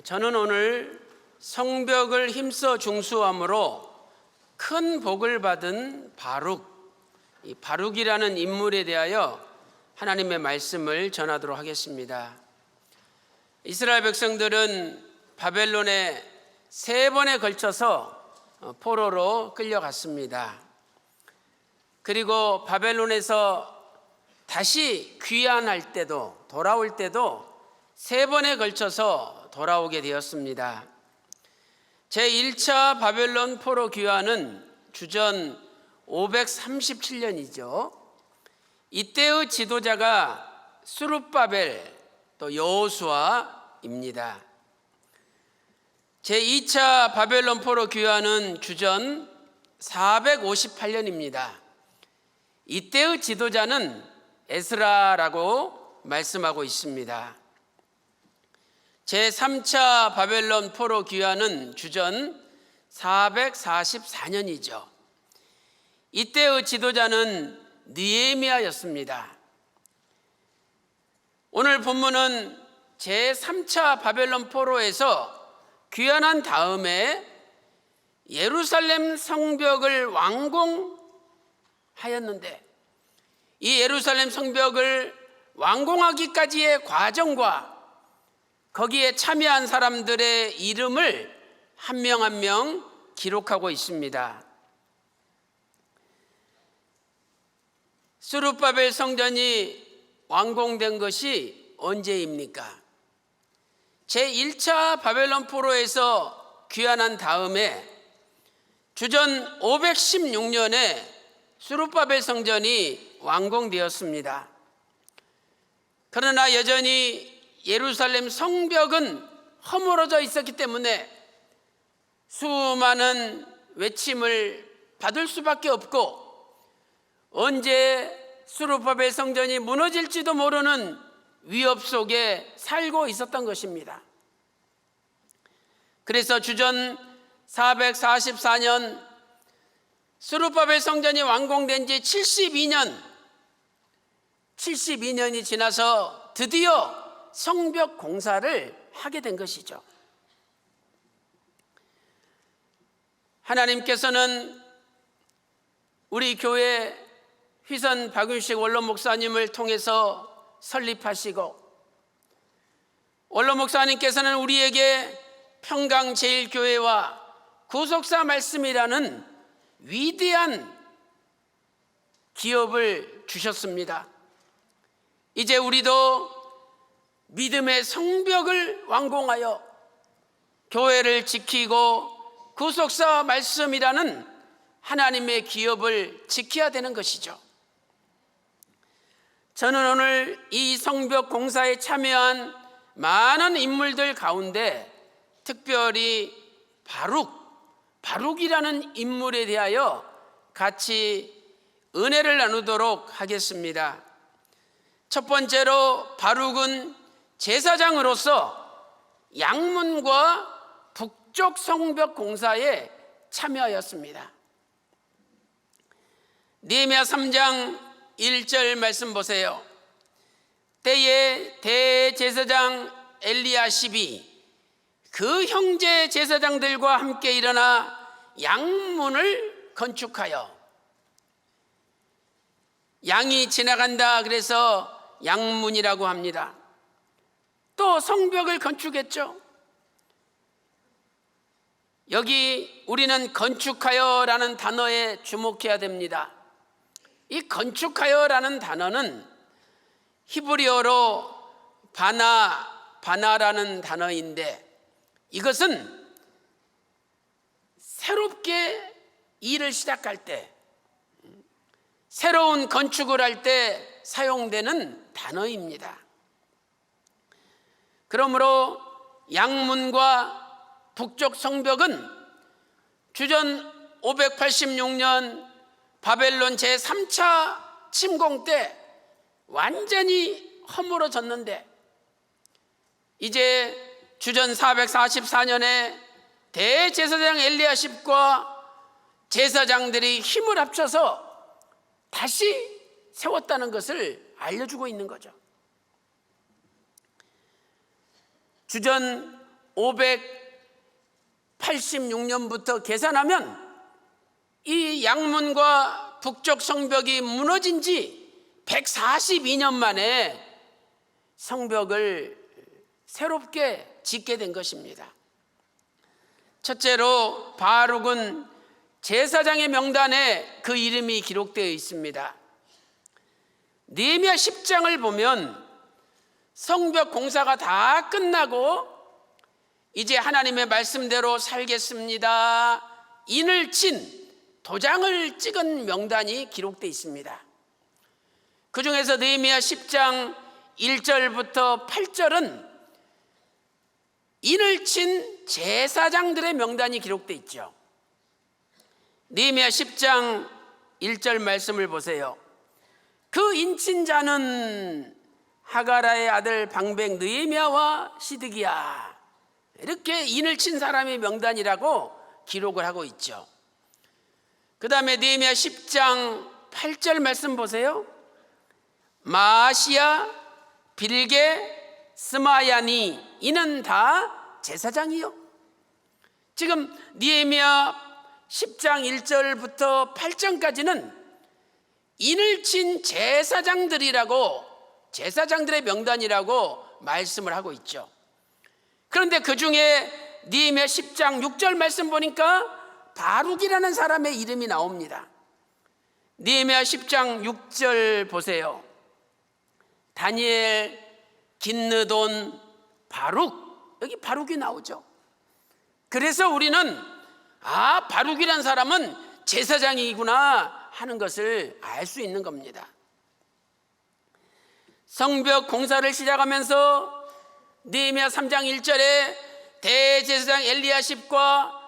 저는 오늘 성벽을 힘써 중수함으로 큰 복을 받은 이 바룩이라는 인물에 대하여 하나님의 말씀을 전하도록 하겠습니다. 이스라엘 백성들은 바벨론에 3번에 걸쳐서 포로로 끌려갔습니다. 그리고 바벨론에서 다시 귀환할 때도 돌아올 때도 3번에 걸쳐서 돌아오게 되었습니다. 제1차 바벨론 포로 귀환은 주전 537년이죠. 이때의 지도자가 스룹바벨 또 여호수아입니다. 제2차 바벨론 포로 귀환은 주전 458년입니다. 이때의 지도자는 에스라라고 말씀하고 있습니다. 제3차 바벨론 포로 귀환은 주전 444년이죠. 이때의 지도자는 느헤미야였습니다. 오늘 본문은 제3차 바벨론 포로에서 귀환한 다음에 예루살렘 성벽을 완공하였는데 이 예루살렘 성벽을 완공하기까지의 과정과 거기에 참여한 사람들의 이름을 한 명 한 명 기록하고 있습니다. 스룹바벨 성전이 완공된 것이 언제입니까? 제1차 바벨론 포로에서 귀환한 다음에 주전 516년에 스룹바벨 성전이 완공되었습니다. 그러나 여전히 예루살렘 성벽은 허물어져 있었기 때문에 수많은 외침을 받을 수밖에 없고 언제 스룹바벨 성전이 무너질지도 모르는 위협 속에 살고 있었던 것입니다. 그래서 주전 444년 스룹바벨 성전이 완공된 지 72년이 지나서 드디어 성벽 공사를 하게 된 것이죠. 하나님께서는 우리 교회 휘선 박윤식 원로 목사님을 통해서 설립하시고 원로 목사님께서는 우리에게 평강제일교회와 구속사 말씀이라는 위대한 기업을 주셨습니다. 이제 우리도 믿음의 성벽을 완공하여 교회를 지키고 구속사 말씀이라는 하나님의 기업을 지켜야 되는 것이죠. 저는 오늘 이 성벽 공사에 참여한 많은 인물들 가운데 특별히 바룩이라는 인물에 대하여 같이 은혜를 나누도록 하겠습니다. 첫 번째로 바룩은 제사장으로서 양문과 북쪽 성벽 공사에 참여하였습니다. 느헤미야 3장 1절 말씀 보세요. 때에 대제사장 엘리야십이 그 형제 제사장들과 함께 일어나 양문을 건축하여 양이 지나간다 그래서 양문이라고 합니다. 또 성벽을 건축했죠. 여기 우리는 건축하여라는 단어에 주목해야 됩니다. 이 건축하여라는 단어는 히브리어로 바나라는 단어인데 이것은 새롭게 일을 시작할 때 새로운 건축을 할 때 사용되는 단어입니다. 그러므로 양문과 북쪽 성벽은 주전 586년 바벨론 제3차 침공 때 완전히 허물어졌는데 이제 주전 444년에 대제사장 엘리야십과 제사장들이 힘을 합쳐서 다시 세웠다는 것을 알려주고 있는 거죠. 주전 586년부터 계산하면 이 양문과 북쪽 성벽이 무너진 지 142년 만에 성벽을 새롭게 짓게 된 것입니다. 첫째로 바룩은 제사장의 명단에 그 이름이 기록되어 있습니다. 느헤미야 10장을 보면 성벽 공사가 다 끝나고 이제 하나님의 말씀대로 살겠습니다, 인을 친 도장을 찍은 명단이 기록되어 있습니다. 그 중에서 느헤미야 10장 1절부터 8절은 인을 친 제사장들의 명단이 기록되어 있죠. 느헤미야 10장 1절 말씀을 보세요. 그 인친 자는 하가라의 아들 방백 느헤미야와 시드기야, 이렇게 인을 친 사람의 명단이라고 기록을 하고 있죠. 그 다음에 느헤미야 10장 8절 말씀 보세요. 마아시야, 빌게, 스마야니, 이는 다 제사장이요. 지금 느헤미야 10장 1절부터 8절까지는 인을 친 제사장들이라고, 제사장들의 명단이라고 말씀을 하고 있죠. 그런데 그 중에 느헤미야 10장 6절 말씀 보니까 바룩이라는 사람의 이름이 나옵니다. 느헤미야 10장 6절 보세요. 다니엘, 긴느돈, 바룩, 여기 바룩이 나오죠. 그래서 우리는 바룩이라는 사람은 제사장이구나 하는 것을 알 수 있는 겁니다. 성벽 공사를 시작하면서 느헤미야 3장 1절에 대제사장 엘리야십과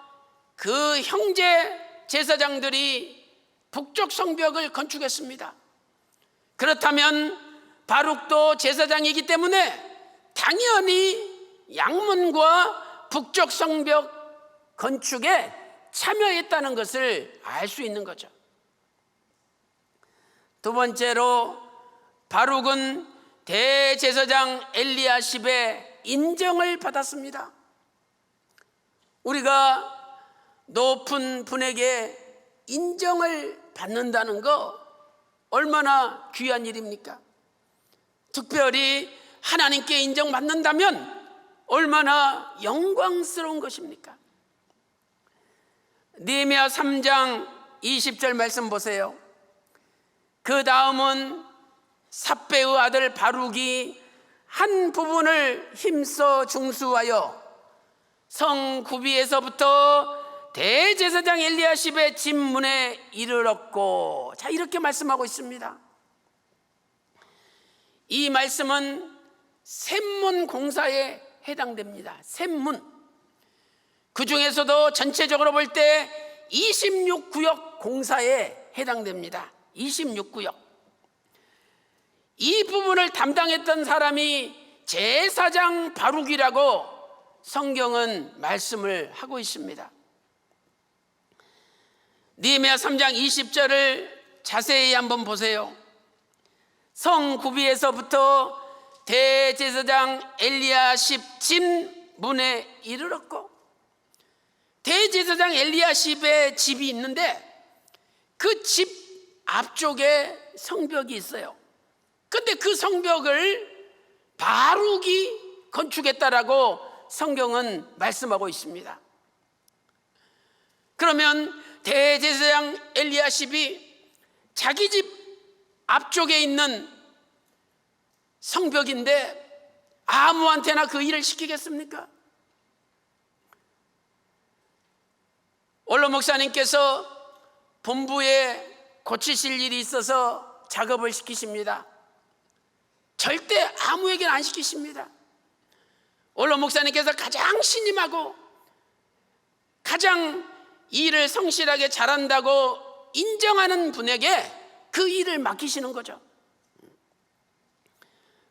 그 형제 제사장들이 북쪽 성벽을 건축했습니다. 그렇다면 바룩도 제사장이기 때문에 당연히 양문과 북쪽 성벽 건축에 참여했다는 것을 알 수 있는 거죠. 두 번째로 바룩은 대제사장 엘리야십의 인정을 받았습니다. 우리가 높은 분에게 인정을 받는다는 거 얼마나 귀한 일입니까? 특별히 하나님께 인정받는다면 얼마나 영광스러운 것입니까? 느헤미야 3장 20절 말씀 보세요. 그 다음은 삽배의 아들 바룩이 한 부분을 힘써 중수하여 성 구비에서부터 대제사장 엘리야십의 집문에 이르렀고, 자, 이렇게 말씀하고 있습니다. 이 말씀은 샘문 공사에 해당됩니다. 샘문. 그 중에서도 전체적으로 볼 때 26구역 공사에 해당됩니다. 26구역. 이 부분을 담당했던 사람이 제사장 바룩이라고 성경은 말씀을 하고 있습니다. 느헤미야 3장 20절을 자세히 한번 보세요. 성 구비에서부터 대제사장 엘리야십 집 문에 이르렀고, 대제사장 엘리야십의 집이 있는데 그 집 앞쪽에 성벽이 있어요. 근데 그 성벽을 바룩이 건축했다라고 성경은 말씀하고 있습니다. 그러면 대제사장 엘리야십이 자기 집 앞쪽에 있는 성벽인데 아무한테나 그 일을 시키겠습니까? 원로 목사님께서 본부에 고치실 일이 있어서 작업을 시키십니다. 절대 아무에게나 안 시키십니다. 원로 목사님께서 가장 신임하고 가장 일을 성실하게 잘한다고 인정하는 분에게 그 일을 맡기시는 거죠.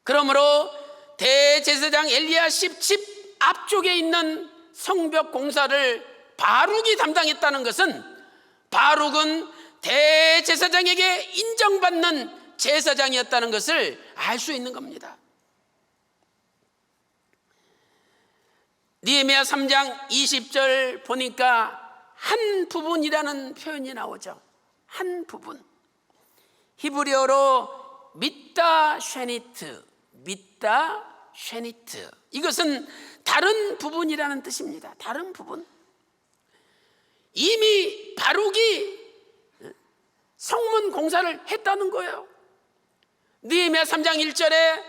그러므로 대제사장 엘리야십 집 앞쪽에 있는 성벽 공사를 바룩이 담당했다는 것은 바룩은 대제사장에게 인정받는 제사장이었다는 것을 알 수 있는 겁니다. 느헤미야 3장 20절 보니까 한 부분이라는 표현이 나오죠. 한 부분. 히브리어로 미타 쉐니트, 미타 쉐니트. 이것은 다른 부분이라는 뜻입니다. 다른 부분. 이미 바룩이 성문 공사를 했다는 거예요. 느헤미야 3장 1절에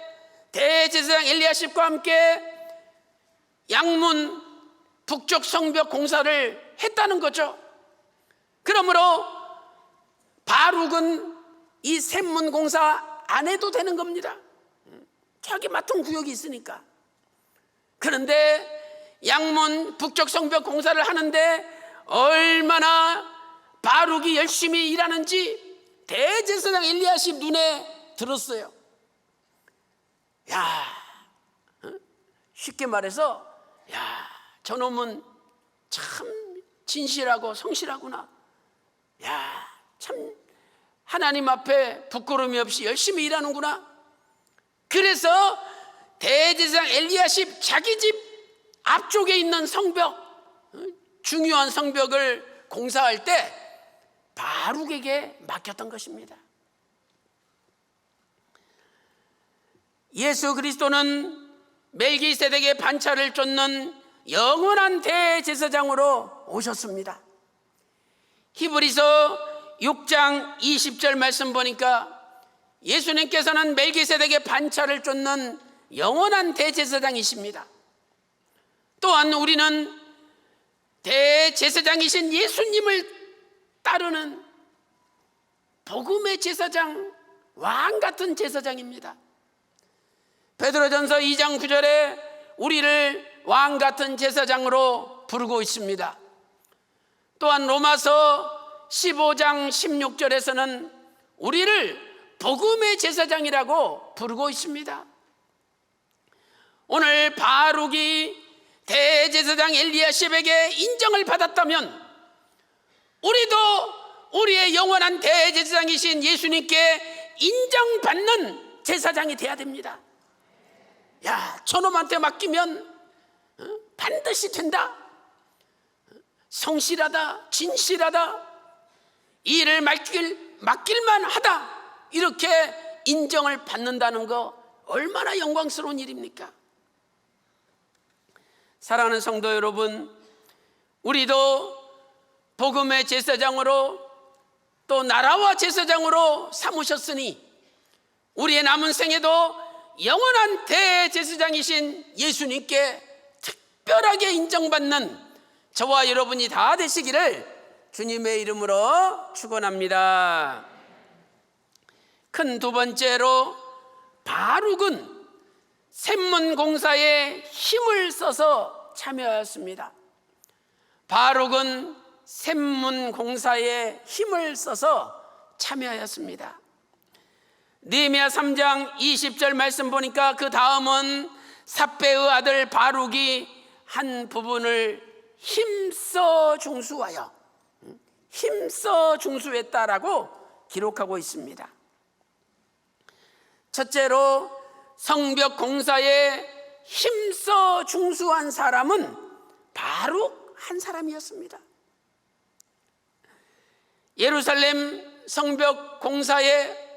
대제사장 엘리야십과 함께 양문 북쪽 성벽 공사를 했다는 거죠. 그러므로 바룩은 이 샘문 공사 안 해도 되는 겁니다. 자기 맡은 구역이 있으니까. 그런데 양문 북쪽 성벽 공사를 하는데 얼마나 바룩이 열심히 일하는지 대제사장 엘리야십 눈에 들었어요. 야, 쉽게 말해서 야, 저놈은 참 진실하고 성실하구나. 야, 참 하나님 앞에 부끄러움이 없이 열심히 일하는구나. 그래서 대제사장 엘리야십 자기 집 앞쪽에 있는 성벽, 중요한 성벽을 공사할 때 바룩에게 맡겼던 것입니다. 예수 그리스도는 멜기세덱의 반차를 쫓는 영원한 대제사장으로 오셨습니다. 히브리서 6장 20절 말씀 보니까 예수님께서는 멜기세덱의 반차를 쫓는 영원한 대제사장이십니다. 또한 우리는 대제사장이신 예수님을 따르는 복음의 제사장, 왕 같은 제사장입니다. 베드로전서 2장 9절에 우리를 왕 같은 제사장으로 부르고 있습니다. 또한 로마서 15장 16절에서는 우리를 복음의 제사장이라고 부르고 있습니다. 오늘 바룩이 대제사장 엘리야십에게 인정을 받았다면 우리도 우리의 영원한 대제사장이신 예수님께 인정받는 제사장이 돼야 됩니다. 야, 저놈한테 맡기면 반드시 된다. 성실하다, 진실하다, 이 일을 맡길만 하다, 이렇게 인정을 받는다는 거 얼마나 영광스러운 일입니까? 사랑하는 성도 여러분, 우리도 복음의 제사장으로 또 나라와 제사장으로 삼으셨으니 우리의 남은 생에도 영원한 대제사장이신 예수님께 특별하게 인정받는 저와 여러분이 다 되시기를 주님의 이름으로 축원합니다. 큰 두 번째로 바룩은 샘문 공사에 힘을 써서 참여하였습니다. 바룩은 샘문 공사에 힘을 써서 참여하였습니다. 느헤미야 3장 20절 말씀 보니까 그 다음은 삽배의 아들 바룩이 한 부분을 힘써 중수했다라고 기록하고 있습니다. 첫째로 성벽 공사에 힘써 중수한 사람은 바룩 한 사람이었습니다. 예루살렘 성벽 공사에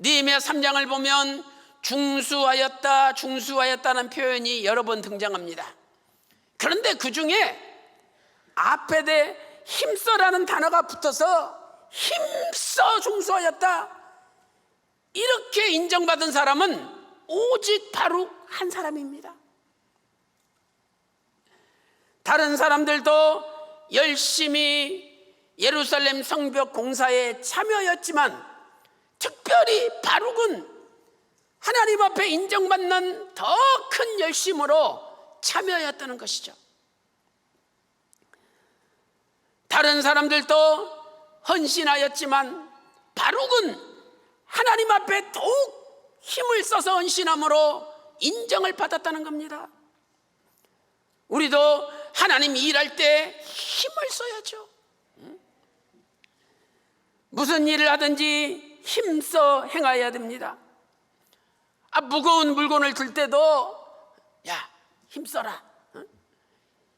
느헤미야 3장을 보면 중수하였다는 표현이 여러 번 등장합니다. 그런데 그 중에 앞에 힘써라는 단어가 붙어서 힘써 중수하였다, 이렇게 인정받은 사람은 오직 바룩 한 사람입니다. 다른 사람들도 열심히 예루살렘 성벽 공사에 참여했지만 특별히 바룩은 하나님 앞에 인정받는 더 큰 열심으로 참여했다는 것이죠. 다른 사람들도 헌신하였지만 바룩은 하나님 앞에 더욱 힘을 써서 헌신함으로 인정을 받았다는 겁니다. 우리도 하나님 일할 때 힘을 써야죠. 무슨 일을 하든지 힘써 행해야 됩니다. 무거운 물건을 들 때도 야, 힘써라.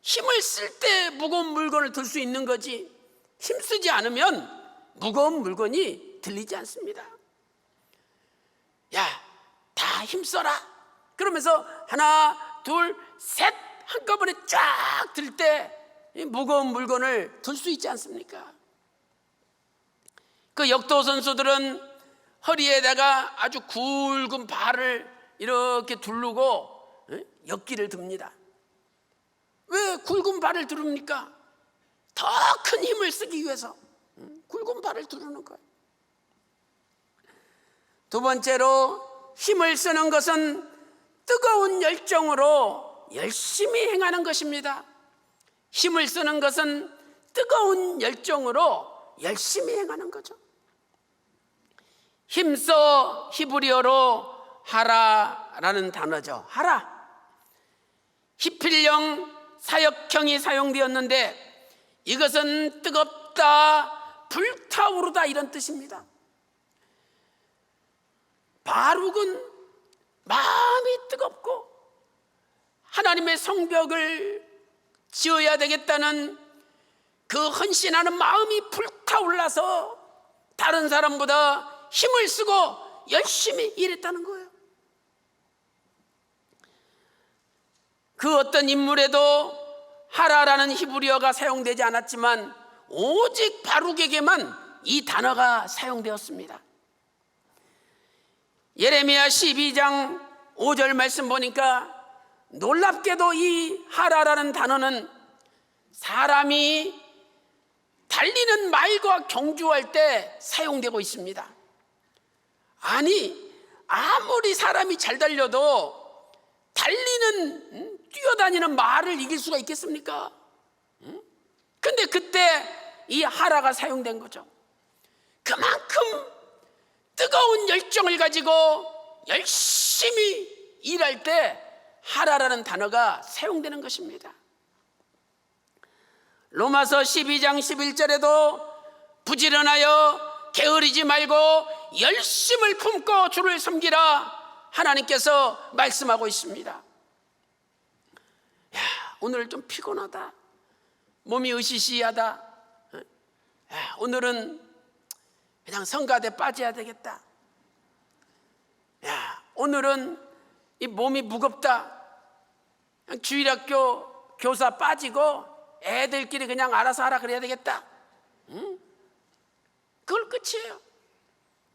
힘을 쓸 때 무거운 물건을 들 수 있는 거지, 힘쓰지 않으면 무거운 물건이 들리지 않습니다. 야, 다 힘써라 그러면서 하나 둘 셋 한꺼번에 쫙 들 때 무거운 물건을 들 수 있지 않습니까? 그 역도 선수들은 허리에다가 아주 굵은 발을 이렇게 두르고 역기를 듭니다. 왜 굵은 발을 두릅니까? 더 큰 힘을 쓰기 위해서 굵은 발을 두르는 거예요. 두 번째로, 힘을 쓰는 것은 뜨거운 열정으로 열심히 행하는 것입니다. 힘을 쓰는 것은 뜨거운 열정으로 열심히 행하는 거죠. 힘써 히브리어로 하라라는 단어죠. 하라. 히필령 사역형이 사용되었는데 이것은 뜨겁다, 불타오르다 이런 뜻입니다. 바룩은 마음이 뜨겁고 하나님의 성벽을 지어야 되겠다는 그 헌신하는 마음이 불타올라서 다른 사람보다 힘을 쓰고 열심히 일했다는 거예요. 그 어떤 인물에도 하라라는 히브리어가 사용되지 않았지만 오직 바룩에게만 이 단어가 사용되었습니다. 예레미야 12장 5절 말씀 보니까 놀랍게도 이 하라라는 단어는 사람이 달리는 말과 경주할 때 사용되고 있습니다. 아니, 아무리 사람이 잘 달려도 뛰어다니는 말을 이길 수가 있겠습니까? 근데 그때 이 하라가 사용된 거죠. 그만큼 뜨거운 열정을 가지고 열심히 일할 때 하라라는 단어가 사용되는 것입니다. 로마서 12장 11절에도 부지런하여 게으르지 말고 열심을 품고 주를 섬기라 하나님께서 말씀하고 있습니다. 야, 오늘 좀 피곤하다, 몸이 으시시하다, 야, 오늘은 그냥 성가대 빠져야 되겠다, 야, 오늘은 이 몸이 무겁다, 그냥 주일학교 교사 빠지고 애들끼리 그냥 알아서 하라 그래야 되겠다, 그걸 끝이에요.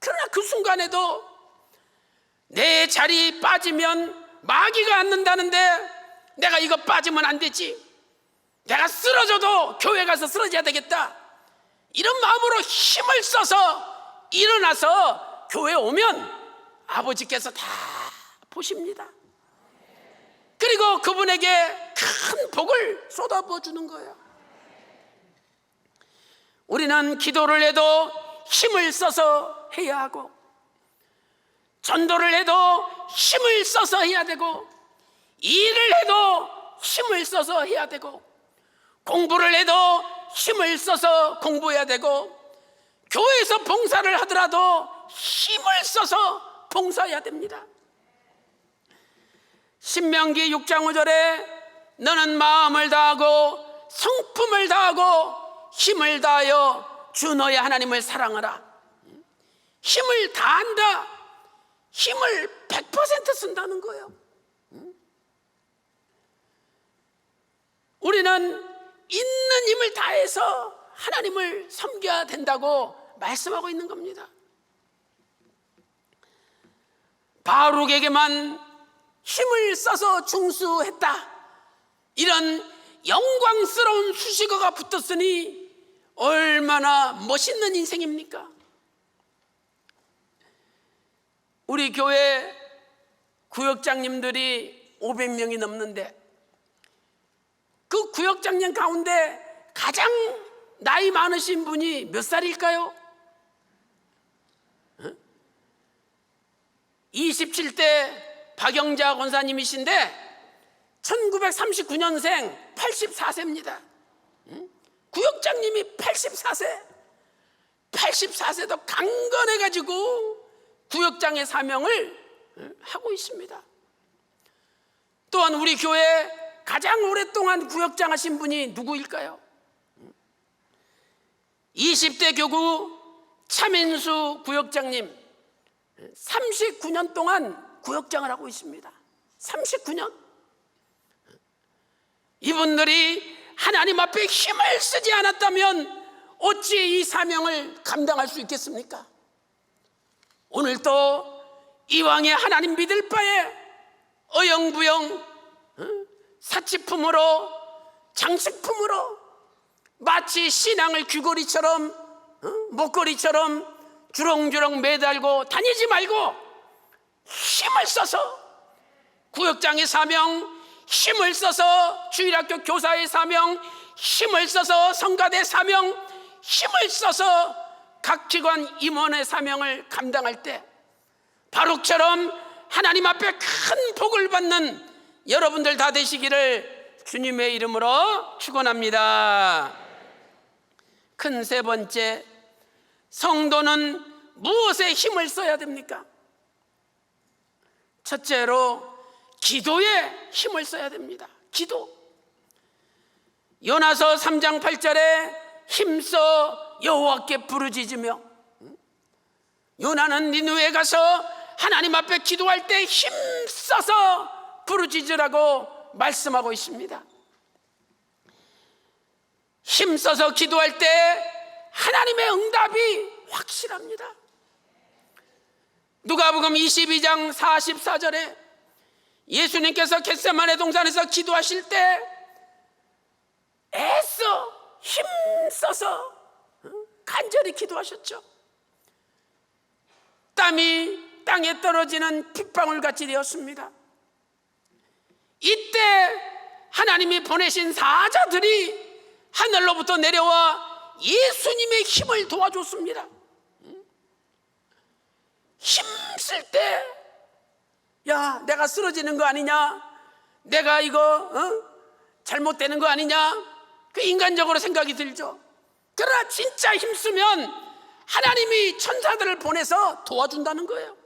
그러나 그 순간에도 내 자리 빠지면 마귀가 앉는다는데 내가 이거 빠지면 안 되지, 내가 쓰러져도 교회 가서 쓰러져야 되겠다, 이런 마음으로 힘을 써서 일어나서 교회 오면 아버지께서 다 보십니다. 그리고 그분에게 큰 복을 쏟아부어 주는 거예요. 우리는 기도를 해도 힘을 써서 해야 하고, 전도를 해도 힘을 써서 해야 되고, 일을 해도 힘을 써서 해야 되고, 공부를 해도 힘을 써서 공부해야 되고, 교회에서 봉사를 하더라도 힘을 써서 봉사해야 됩니다. 신명기 6장 5절에 너는 마음을 다하고 성품을 다하고 힘을 다하여 주 너의 하나님을 사랑하라. 힘을 다한다, 힘을 100% 쓴다는 거예요. 우리는 있는 힘을 다해서 하나님을 섬겨야 된다고 말씀하고 있는 겁니다. 바룩에게만 힘을 써서 중수했다, 이런 영광스러운 수식어가 붙었으니 얼마나 멋있는 인생입니까? 우리 교회 구역장님들이 500명이 넘는데 그 구역장님 가운데 가장 나이 많으신 분이 몇 살일까요? 27대 박영자 권사님이신데 1939년생 84세입니다. 구역장님이 84세도 강건해가지고 구역장의 사명을 하고 있습니다. 또한 우리 교회 가장 오랫동안 구역장 하신 분이 누구일까요? 20대 교구 차민수 구역장님 39년 동안 구역장을 하고 있습니다. 39년. 이분들이 하나님 앞에 힘을 쓰지 않았다면 어찌 이 사명을 감당할 수 있겠습니까? 오늘도 이왕에 하나님 믿을 바에 어영부영 사치품으로 장식품으로 마치 신앙을 귀걸이처럼 목걸이처럼 주렁주렁 매달고 다니지 말고 힘을 써서 구역장의 사명, 힘을 써서 주일학교 교사의 사명, 힘을 써서 성가대 사명, 힘을 써서 각 기관 임원의 사명을 감당할 때 바룩처럼 하나님 앞에 큰 복을 받는 여러분들 다 되시기를 주님의 이름으로 축원합니다. 큰 세 번째, 성도는 무엇에 힘을 써야 됩니까? 첫째로 기도에 힘을 써야 됩니다. 기도. 요나서 3장 8절에 힘써 여호와께 부르짖으며, 요나는 니느웨에 가서 하나님 앞에 기도할 때 힘써서 부르짖으라고 말씀하고 있습니다. 힘써서 기도할 때 하나님의 응답이 확실합니다. 누가복음 22장 44절에 예수님께서 겟세마네 동산에서 기도하실 때 애써 힘써서 간절히 기도하셨죠. 땀이 땅에 떨어지는 핏방울같이 되었습니다. 이때 하나님이 보내신 사자들이 하늘로부터 내려와 예수님의 힘을 도와줬습니다. 힘쓸 때, 야, 내가 쓰러지는 거 아니냐, 내가 이거 잘못되는 거 아니냐, 그 인간적으로 생각이 들죠. 그러나 진짜 힘쓰면 하나님이 천사들을 보내서 도와준다는 거예요.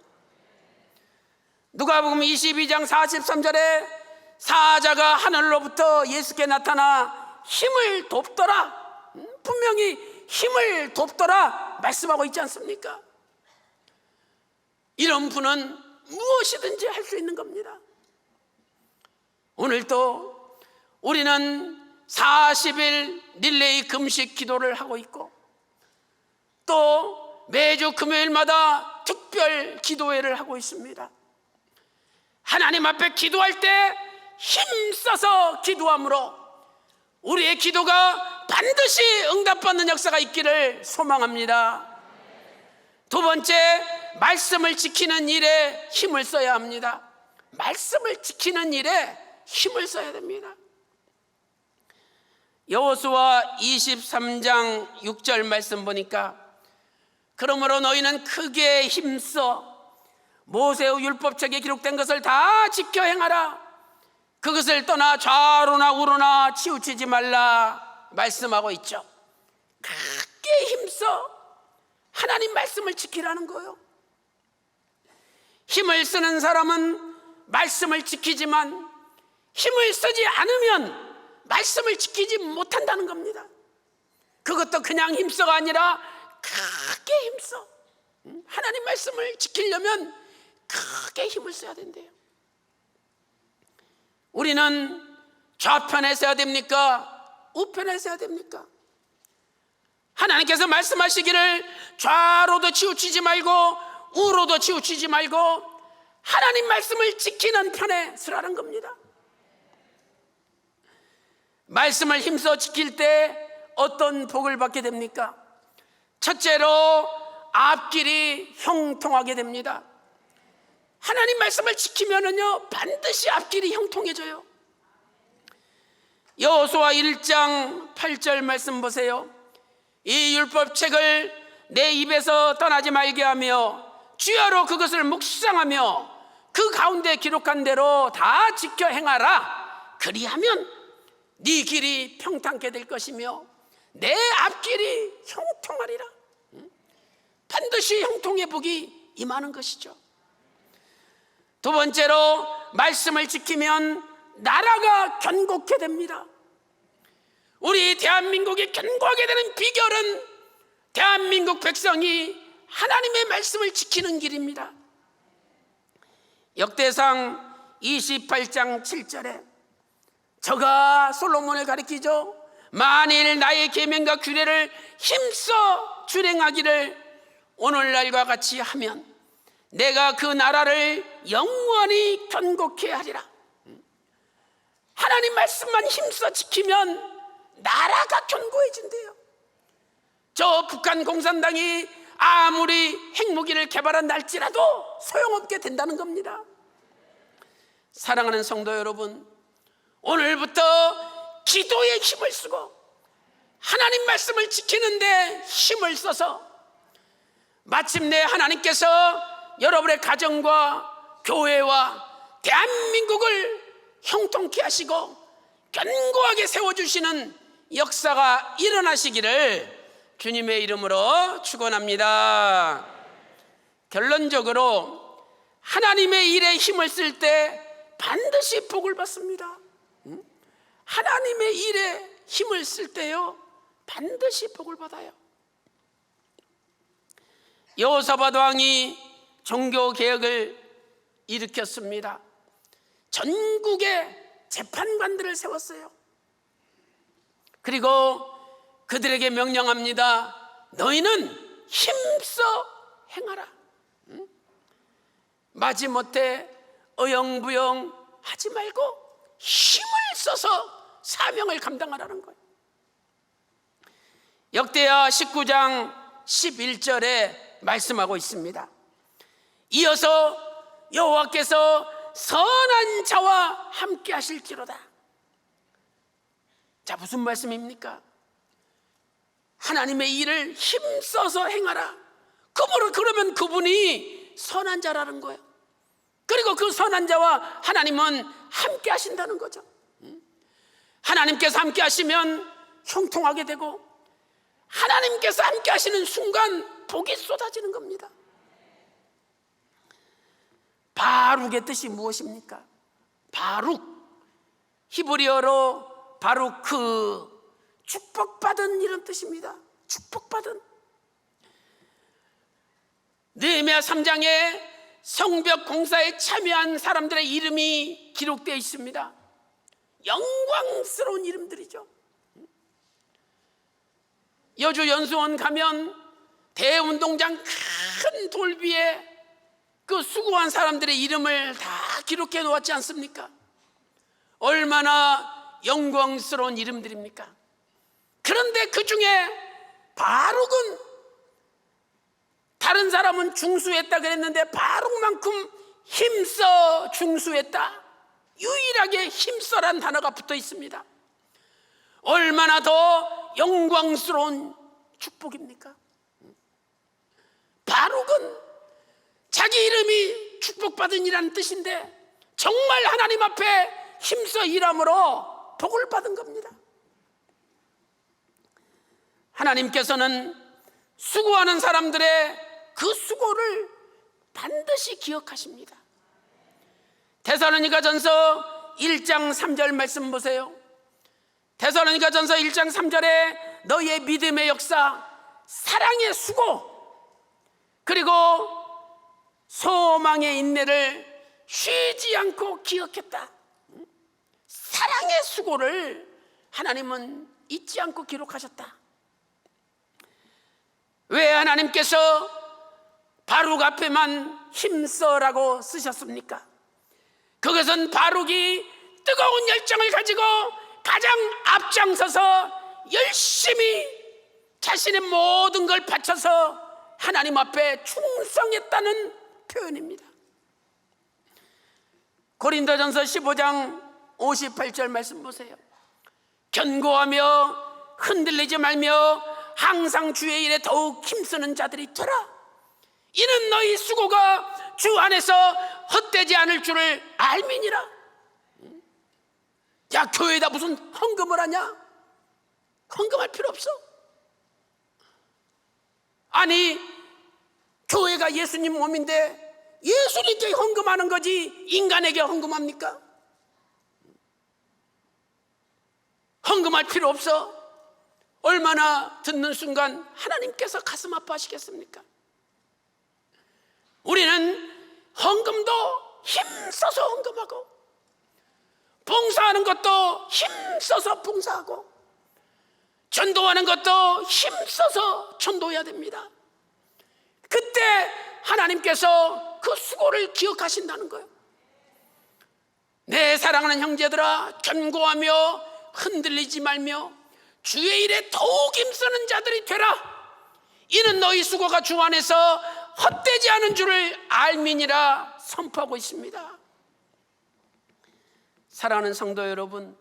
누가복음 22장 43절에 사자가 하늘로부터 예수께 나타나 힘을 돕더라, 분명히 힘을 돕더라 말씀하고 있지 않습니까? 이런 분은 무엇이든지 할 수 있는 겁니다. 오늘도 우리는 40일 릴레이 금식 기도를 하고 있고, 또 매주 금요일마다 특별 기도회를 하고 있습니다. 하나님 앞에 기도할 때 힘써서 기도함으로 우리의 기도가 반드시 응답받는 역사가 있기를 소망합니다. 두 번째, 말씀을 지키는 일에 힘을 써야 합니다. 말씀을 지키는 일에 힘을 써야 됩니다. 여호수아 23장 6절 말씀 보니까, 그러므로 너희는 크게 힘써 모세의 율법책에 기록된 것을 다 지켜 행하라. 그것을 떠나 좌로나 우로나 치우치지 말라 말씀하고 있죠. 크게 힘써 하나님 말씀을 지키라는 거예요. 힘을 쓰는 사람은 말씀을 지키지만 힘을 쓰지 않으면 말씀을 지키지 못한다는 겁니다. 그것도 그냥 힘써가 아니라 크게 힘써. 하나님 말씀을 지키려면 크게 힘을 써야 된대요. 우리는 좌편에 서야 됩니까? 우편에 서야 됩니까? 하나님께서 말씀하시기를 좌로도 치우치지 말고 우로도 치우치지 말고 하나님 말씀을 지키는 편에 서라는 겁니다. 말씀을 힘써 지킬 때 어떤 복을 받게 됩니까? 첫째로 앞길이 형통하게 됩니다. 하나님 말씀을 지키면은요 반드시 앞길이 형통해져요. 여호수아 1장 8절 말씀 보세요. 이 율법책을 내 입에서 떠나지 말게 하며 주야로 그것을 묵상하며 그 가운데 기록한 대로 다 지켜 행하라. 그리하면 네 길이 평탄케 될 것이며 내 앞길이 형통하리라. 반드시 형통의 복이 임하는 것이죠. 두 번째로 말씀을 지키면 나라가 견고하게 됩니다. 우리 대한민국이 견고하게 되는 비결은 대한민국 백성이 하나님의 말씀을 지키는 길입니다. 역대상 28장 7절에 저가 솔로몬을 가리키죠. 만일 나의 계명과 규례를 힘써 준행하기를 오늘날과 같이 하면 내가 그 나라를 영원히 견고케 하리라. 하나님 말씀만 힘써 지키면 나라가 견고해진대요. 저 북한 공산당이 아무리 핵무기를 개발한다 할지라도 소용없게 된다는 겁니다. 사랑하는 성도 여러분, 오늘부터 기도에 힘을 쓰고 하나님 말씀을 지키는데 힘을 써서 마침내 하나님께서 여러분의 가정과 교회와 대한민국을 형통케 하시고 견고하게 세워주시는 역사가 일어나시기를 주님의 이름으로 축원합니다. 결론적으로 하나님의 일에 힘을 쓸 때 반드시 복을 받습니다. 하나님의 일에 힘을 쓸 때요 반드시 복을 받아요. 여호사밧 왕이 종교개혁을 일으켰습니다. 전국에 재판관들을 세웠어요. 그리고 그들에게 명령합니다. 너희는 힘써 행하라. 마지못해 어영부영 하지 말고 힘을 써서 사명을 감당하라는 거예요. 역대하 19장 11절에 말씀하고 있습니다. 이어서 여호와께서 선한 자와 함께 하실지로다. 자, 무슨 말씀입니까? 하나님의 일을 힘써서 행하라. 그러면 그분이 선한 자라는 거예요. 그리고 그 선한 자와 하나님은 함께 하신다는 거죠. 하나님께서 함께 하시면 형통하게 되고 하나님께서 함께 하시는 순간 복이 쏟아지는 겁니다. 바룩의 뜻이 무엇입니까? 바룩, 히브리어로 바루크, 축복받은 이런 뜻입니다. 축복받은. 느헤미야 3장에 성벽 공사에 참여한 사람들의 이름이 기록되어 있습니다. 영광스러운 이름들이죠. 여주 연수원 가면 대운동장 큰 돌 위에 그 수고한 사람들의 이름을 다 기록해 놓았지 않습니까? 얼마나 영광스러운 이름들입니까? 그런데 그 중에 바룩은, 다른 사람은 중수했다 그랬는데 바룩만큼 힘써 중수했다. 유일하게 힘써란 단어가 붙어 있습니다. 얼마나 더 영광스러운 축복입니까? 바룩은 자기 이름이 축복받은 이라는 뜻인데 정말 하나님 앞에 힘써 일함으로 복을 받은 겁니다. 하나님께서는 수고하는 사람들의 그 수고를 반드시 기억하십니다. 데살로니가전서 1장 3절 말씀 보세요. 데살로니가전서 1장 3절에 너희의 믿음의 역사, 사랑의 수고, 그리고 소망의 인내를 쉬지 않고 기억했다. 사랑의 수고를 하나님은 잊지 않고 기록하셨다. 왜 하나님께서 바룩 앞에만 힘써라고 쓰셨습니까? 그것은 바룩이 뜨거운 열정을 가지고 가장 앞장서서 열심히 자신의 모든 걸 바쳐서 하나님 앞에 충성했다는 표현입니다. 고린도전서 15장 58절 말씀 보세요. 견고하며 흔들리지 말며 항상 주의 일에 더욱 힘쓰는 자들이 되라. 이는 너희 수고가 주 안에서 헛되지 않을 줄을 알미니라. 야, 교회에다 무슨 헌금을 하냐? 헌금할 필요 없어. 아니, 교회가 예수님 몸인데 예수님께 헌금하는 거지 인간에게 헌금합니까? 헌금할 필요 없어. 얼마나 듣는 순간 하나님께서 가슴 아파하시겠습니까? 우리는 헌금도 힘써서 헌금하고, 봉사하는 것도 힘써서 봉사하고, 전도하는 것도 힘써서 전도해야 됩니다. 그때 하나님께서 그 수고를 기억하신다는 거예요. 내 사랑하는 형제들아, 견고하며 흔들리지 말며 주의 일에 더욱 힘쓰는 자들이 되라. 이는 너희 수고가 주 안에서 헛되지 않은 줄을 알미니라 선포하고 있습니다. 사랑하는 성도 여러분,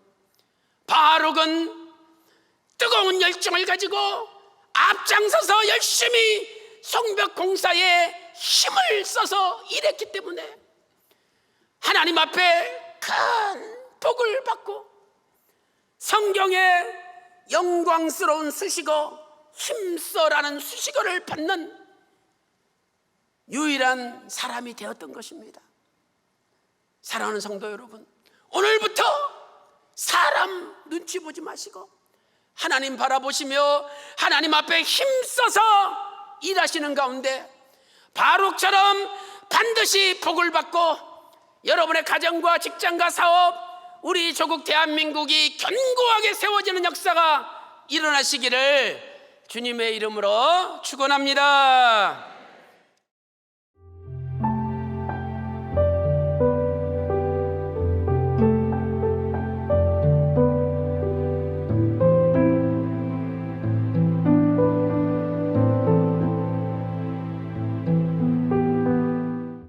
바룩은 뜨거운 열정을 가지고 앞장서서 열심히 성벽 공사에 힘을 써서 일했기 때문에 하나님 앞에 큰 복을 받고 성경에 영광스러운 수식어 힘써라는 수식어를 받는 유일한 사람이 되었던 것입니다. 사랑하는 성도 여러분, 오늘부터 사람 눈치 보지 마시고 하나님 바라보시며 하나님 앞에 힘써서 일하시는 가운데 바룩처럼 반드시 복을 받고 여러분의 가정과 직장과 사업, 우리 조국 대한민국이 견고하게 세워지는 역사가 일어나시기를 주님의 이름으로 축원합니다.